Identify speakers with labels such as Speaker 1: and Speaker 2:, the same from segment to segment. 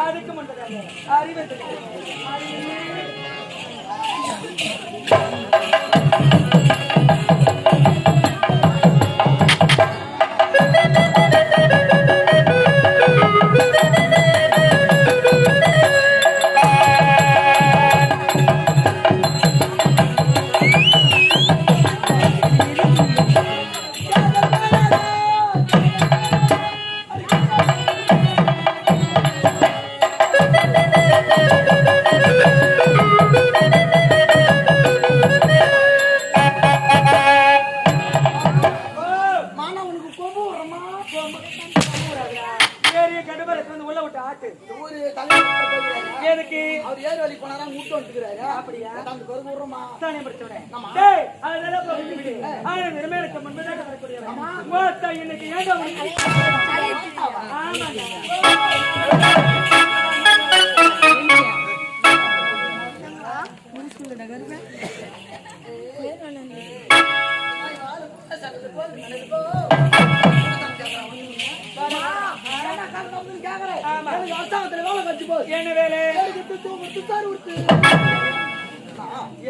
Speaker 1: அதுக்கு மட்டும் அறிவை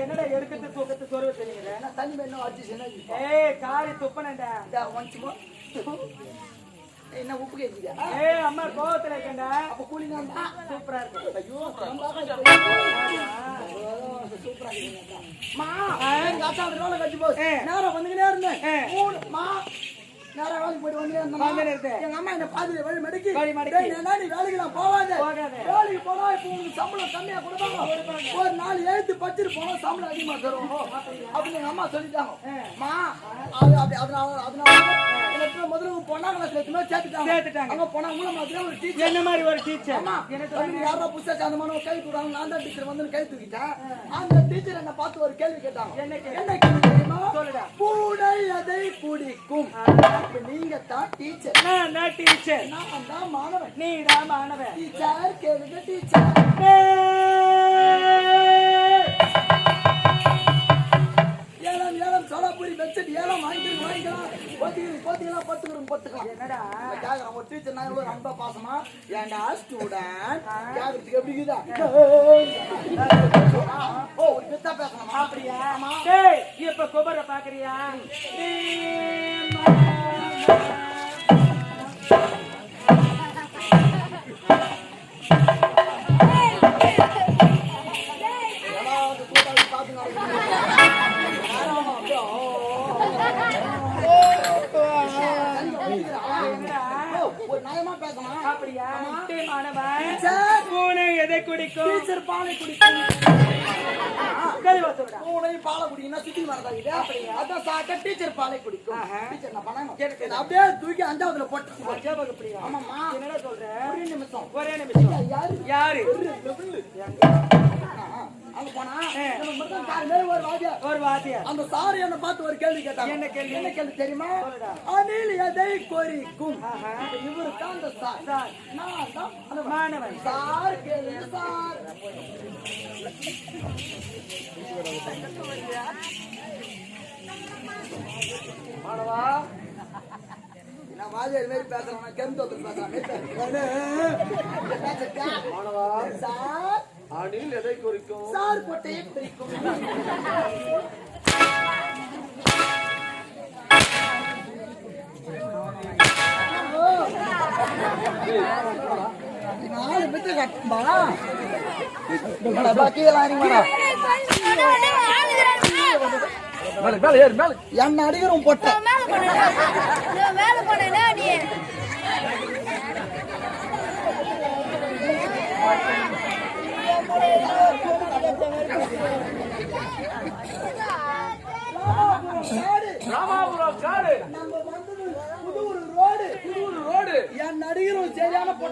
Speaker 1: என்னடா எடுக்கிறது தூக்கத்து சொருவ தெரியுங்க தண்ணி வேணும் அடிச்சு காரி துப்பனண்டா என்ன உப்பு கேக்குதா அம்மா கோவத்துல இருக்கேன்டா அப்ப கூலிங்க சூப்பரா இருக்கு ஐயோ சூப்பரா இருக்கு மா எங்க அத்தா ரோல கட்டி போ நேரா வந்துட்டே இருந்தேன் மா நேரா வேலைக்கு போய் வந்து எங்க அம்மா என்ன பாதியில வழி மடக்கி நீ வேலைக்கு நான் போகாத வேலைக்கு போனா இப்போ உங்களுக்கு சம்பளம் கம்மியா கொடுப்பாங்க ஒரு நாலு எழுத்து பச்சிட்டு போனா சம்பளம் அதிகமா தரும் அப்படின்னு எங்க அம்மா சொல்லிட்டாங்க மா அதனால முதல்ல போனாங்க சேர்த்துட்டாங்க அங்க போனா மூலமா ஒரு டீச்சர் என்ன மாதிரி ஒரு டீச்சர் யாரோ புதுசா சாந்தமான கை தூக்குறாங்க நான் தான் டீச்சர் வந்து கை தூக்கிட்டேன் அந்த டீச்சர் என்ன பார்த்து ஒரு கேள்வி கேட்டாங்க என்ன கேள்வி தெரியுமா சொல்லுடா பூடை அதை பிடிக்கும் நீங்க தான் டீச்சர் நான் டீச்சர் நான் தான் மாணவன் நீ தான் மாணவன் டீச்சர் கேளுங்க டீச்சர் ஏலம் சோலாபுரி பெட்ஷீட் ஏலம் வாங்கிக்கலாம் பத்துக்கலாம் என்னடா கேக்குறான் ஒரு டீச்சர் நான் எவ்வளவு ரொம்ப பாசமா ஏண்டா ஸ்டூடெண்ட் கேக்குறதுக்கு எப்படி இருக்குதா ஓ ஒரு பெத்தா பேசணுமா அப்படியா டேய் இப்ப கோபரை பாக்குறியா எதை குடிக்கும் டீச்சர் பாலை குடிக்கும் பூனை பாலை குடிக்கணும் சுத்தி வரதா அதான் சாக்க டீச்சர் பாலை குடிக்கும் டீச்சர் நான் பண்ணணும் அப்படியே தூக்கி அஞ்சாவதுல போட்டு ஆமாம்மா என்னடா சொல்றேன் ஒரே நிமிஷம் யாரு அங்க போனா ஒரு வாத்தியார் அந்த சார் என்ன பார்த்து ஒரு கேள்வி கேட்டாங்க என்ன கேள்வி தெரியுமா அணில் எதை கொறிக்கும் இவரு தான் அந்த சார் நான் தான் மாணவன் சார் கேள்வி சார் மாணவா நான் வாத்தியார் மாதிரி பேசுறேன் கெந்தோத்து பேசுறேன் மாணவா சார் அணில் எதை குறிக்கும் சார் பொட்டையை குறிக்கும் நாலு பிட்டு கட்டுமா என்ன அடிக்கிறோம் பொட்டை ராமா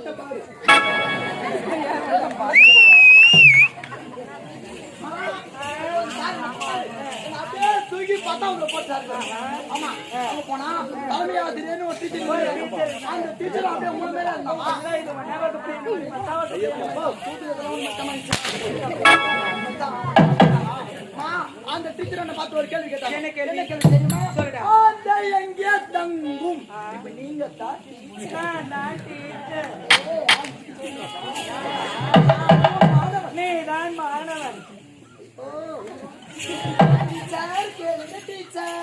Speaker 1: போட்ட பாரு. அப்படியே தூக்கி பத்தாவதுல போட்டாரு. ஆமா அங்க போனா தலைமை ஆசிரியர்னு ஒரு டீச்சர், அந்த டீச்சர் அப்படியே மூணு பேரா இருந்தாங்க. அந்த டீச்சர் என்ன பார்த்து ஒரு கேள்வி கேட்டாங்க. என்ன கேள்வி தெரியுமா? அந்த எங்கே தங்கும்? இப்ப நீங்க தான் நீதான் மாணவன். டீச்சர் கேளுங்க டீச்சர்.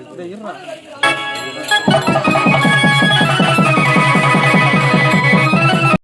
Speaker 2: இந்த